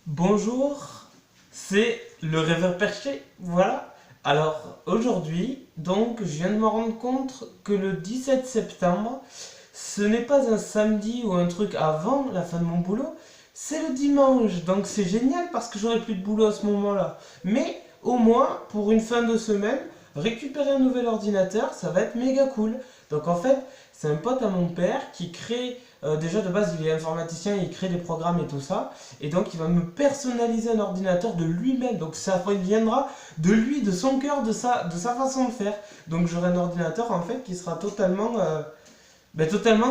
Bonjour, c'est le rêveur perché, voilà. Alors aujourd'hui, donc, je viens de me rendre compte que le 17 septembre, ce n'est pas un samedi ou un truc avant la fin de mon boulot, c'est le dimanche. Donc c'est génial parce que j'aurai plus de boulot à ce moment-là. Mais au moins, pour une fin de semaine, récupérer un nouvel ordinateur, ça va être méga cool. Donc en fait, c'est un pote à mon père qui crée, déjà de base il est informaticien, il crée des programmes et tout ça. Et donc il va me personnaliser un ordinateur de lui-même. Donc ça viendra de lui, de son cœur, de sa façon de faire. Donc j'aurai un ordinateur en fait qui sera totalement,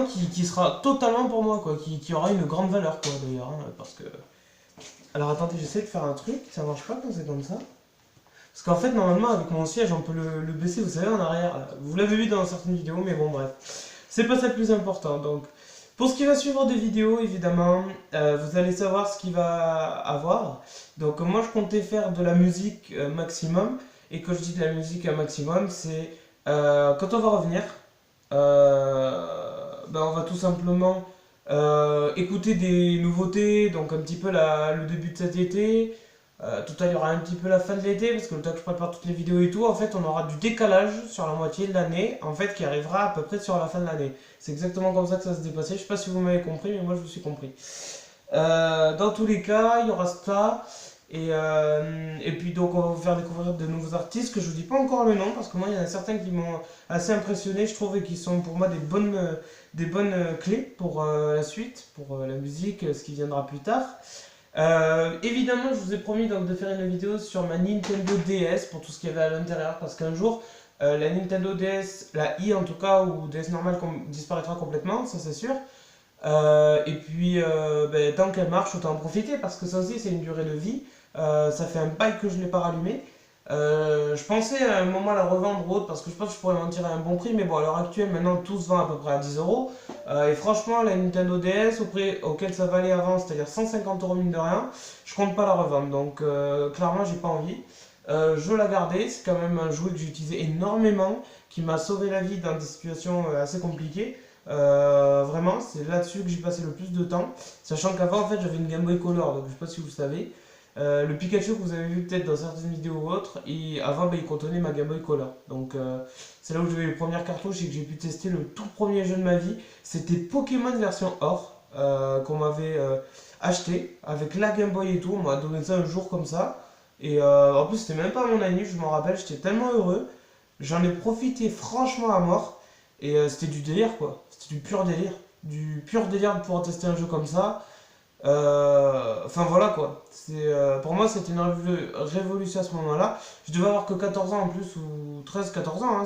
qui sera totalement pour moi quoi, qui aura une grande valeur quoi d'ailleurs, hein, parce que. Alors attendez, j'essaie de faire un truc, ça marche pas quand c'est comme ça. Parce qu'en fait normalement avec mon siège on peut le baisser, vous savez en arrière. Là. Vous l'avez vu dans certaines vidéos, mais bon bref. C'est pas ça le plus important. Donc pour ce qui va suivre des vidéos, évidemment, vous allez savoir ce qu'il va avoir. Donc moi je comptais faire de la musique maximum. Et quand je dis de la musique maximum, c'est quand on va revenir, on va tout simplement écouter des nouveautés, donc un petit peu le début de cet été. Tout à l'heure, il y aura un petit peu la fin de l'été, parce que le temps que je prépare toutes les vidéos et tout, en fait, on aura du décalage sur la moitié de l'année, en fait, qui arrivera à peu près sur la fin de l'année. C'est exactement comme ça que ça se dépassait. Je sais pas si vous m'avez compris, mais moi, je me suis compris. Dans tous les cas, il y aura ça. Et puis donc on va vous faire découvrir de nouveaux artistes que je vous dis pas encore le nom parce que moi il y en a certains qui m'ont assez impressionné je trouve et qui sont pour moi des bonnes clés pour la suite, pour la musique, ce qui viendra plus tard. Évidemment je vous ai promis donc de faire une vidéo sur ma Nintendo DS pour tout ce qu'il y avait à l'intérieur parce qu'un jour la Nintendo DS, la i en tout cas ou DS normale disparaîtra complètement, ça c'est sûr. Tant qu'elle marche, autant en profiter parce que ça aussi, c'est une durée de vie. Ça fait un bail que je ne l'ai pas rallumé. Je pensais à un moment la revendre ou autre parce que je pense que je pourrais m'en tirer à un bon prix, mais bon, à l'heure actuelle, maintenant tout se vend à peu près à 10 euros. Et franchement, la Nintendo DS, auquel ça valait avant, c'est-à-dire 150 euros mine de rien, je compte pas la revendre. Donc, clairement, j'ai pas envie. Je la gardais, c'est quand même un jouet que j'ai utilisé énormément, qui m'a sauvé la vie dans des situations assez compliquées. Vraiment, c'est là-dessus que j'ai passé le plus de temps. Sachant qu'avant, en fait, j'avais une Game Boy Color, donc je sais pas si vous le savez. Le Pikachu que vous avez vu peut-être dans certaines vidéos ou autres, avant, il contenait ma Game Boy Color. Donc, c'est là où j'avais les premières cartouches et que j'ai pu tester le tout premier jeu de ma vie. C'était Pokémon version or, qu'on m'avait acheté avec la Game Boy et tout. On m'a donné ça un jour comme ça. Et en plus, c'était même pas mon anniv, je m'en rappelle, j'étais tellement heureux. J'en ai profité franchement à mort. Et c'était du délire quoi. C'était du pur délire. Du pur délire de pouvoir tester un jeu comme ça. Enfin voilà quoi. Pour moi c'était une révolution à ce moment-là. Je devais avoir que 14 ans en plus ou 13-14 ans. Hein.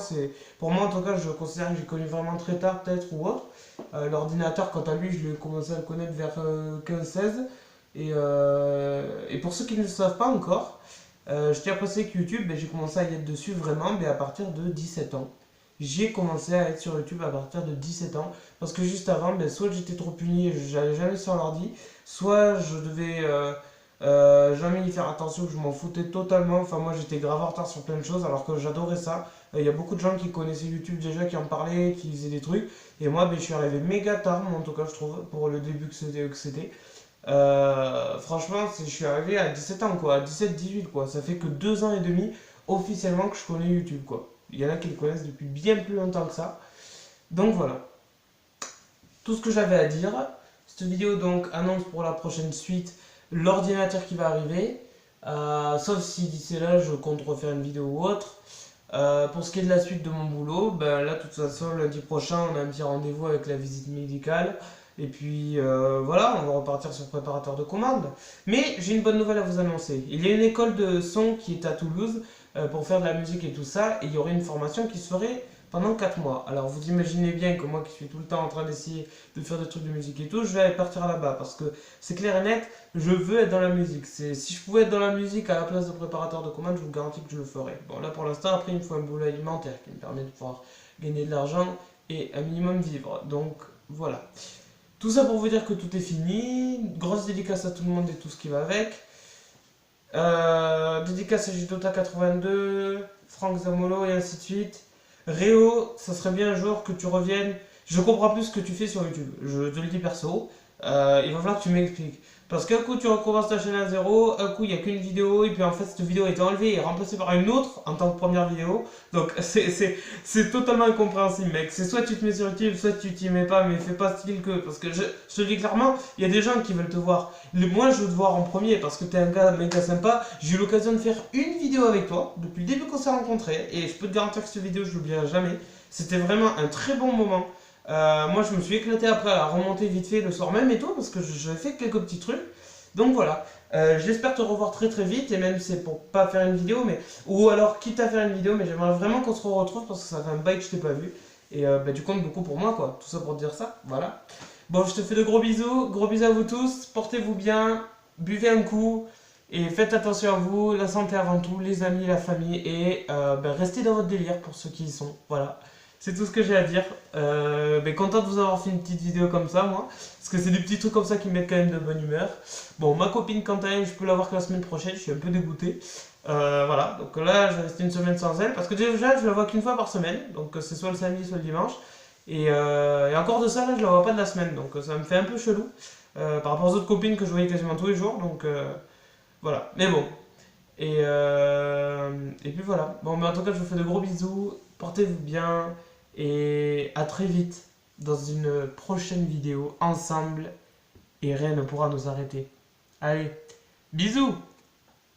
Pour moi en tout cas je considère que j'ai connu vraiment très tard peut-être ou autre. L'ordinateur quant à lui je l'ai commencé à le connaître vers 15-16. Et pour ceux qui ne le savent pas encore, je tiens à préciser que YouTube, j'ai commencé à y être dessus vraiment mais à partir de 17 ans. J'ai commencé à être sur YouTube à partir de 17 ans. Parce que juste avant, soit j'étais trop puni et j'allais jamais sur l'ordi, soit je devais jamais y faire attention, que je m'en foutais totalement. Enfin, moi j'étais grave en retard sur plein de choses alors que j'adorais ça. Il y a beaucoup de gens qui connaissaient YouTube déjà, qui en parlaient, qui faisaient des trucs. Et moi, je suis arrivé méga tard, moi, en tout cas, je trouve, pour le début que c'était. Franchement, je suis arrivé à 17 ans, quoi, à 17-18, quoi. Ça fait que 2 ans et demi officiellement que je connais YouTube, quoi. Il y en a qui le connaissent depuis bien plus longtemps que ça. Donc voilà, tout ce que j'avais à dire. Cette vidéo donc annonce pour la prochaine suite l'ordinateur qui va arriver. Sauf si d'ici là je compte refaire une vidéo ou autre. Pour ce qui est de la suite de mon boulot, là de toute façon lundi prochain on a un petit rendez-vous avec la visite médicale. Et puis voilà, on va repartir sur préparateur de commande. Mais j'ai une bonne nouvelle à vous annoncer. Il y a une école de son qui est à Toulouse pour faire de la musique et tout ça. Et il y aurait une formation qui se ferait pendant 4 mois. Alors vous imaginez bien que moi qui suis tout le temps en train d'essayer de faire des trucs de musique et tout, je vais aller partir là-bas parce que c'est clair et net, je veux être dans la musique. Si je pouvais être dans la musique à la place de préparateur de commande, je vous garantis que je le ferais. Bon là pour l'instant, après il me faut un boulot alimentaire qui me permet de pouvoir gagner de l'argent et un minimum vivre. Donc voilà. Tout ça pour vous dire que tout est fini. Grosse dédicace à tout le monde et tout ce qui va avec. Dédicace à Jidota82, Franck Zamolo et ainsi de suite. Réo, ça serait bien un jour que tu reviennes. Je comprends plus ce que tu fais sur YouTube. Je te le dis perso. il va falloir que tu m'expliques. Parce qu'un coup tu recommences ta chaîne à zéro, un coup il n'y a qu'une vidéo, et puis en fait cette vidéo est enlevée et remplacée par une autre en tant que première vidéo. Donc c'est totalement incompréhensible, mec. C'est soit tu te mets sur YouTube, soit tu t'y mets pas, mais fais pas style que. Parce que je te dis clairement, il y a des gens qui veulent te voir. Moi je veux te voir en premier parce que t'es un gars méga sympa. J'ai eu l'occasion de faire une vidéo avec toi depuis le début qu'on s'est rencontrés, et je peux te garantir que cette vidéo je l'oublierai jamais. C'était vraiment un très bon moment. Moi, je me suis éclaté après à la remonter vite fait le soir même et tout, parce que j'avais fait quelques petits trucs. Donc voilà. J'espère te revoir très très vite, et même c'est pour pas faire une vidéo, mais ou alors quitte à faire une vidéo, mais j'aimerais vraiment qu'on se retrouve parce que ça fait un bail que je t'ai pas vu. Et bah, tu comptes beaucoup pour moi, quoi. Tout ça pour te dire ça. Voilà. Bon, je te fais de gros bisous à vous tous. Portez-vous bien, buvez un coup. Et faites attention à vous, la santé avant tout, les amis, la famille, et bah, restez dans votre délire pour ceux qui y sont. Voilà. C'est tout ce que j'ai à dire. Content de vous avoir fait une petite vidéo comme ça, moi. Parce que c'est des petits trucs comme ça qui me mettent quand même de bonne humeur. Bon, ma copine, quant à elle, je peux la voir que la semaine prochaine. Je suis un peu dégoûté. Voilà. Donc là, je vais rester une semaine sans elle. Parce que déjà, je la vois qu'une fois par semaine. Donc c'est soit le samedi, soit le dimanche. Et encore de ça, là, je la vois pas de la semaine. Donc ça me fait un peu chelou. Par rapport aux autres copines que je voyais quasiment tous les jours. Donc voilà. Mais bon. Et puis voilà. Bon, mais en tout cas, je vous fais de gros bisous. Portez-vous bien. Et à très vite dans une prochaine vidéo ensemble. Et rien ne pourra nous arrêter. Allez, bisous!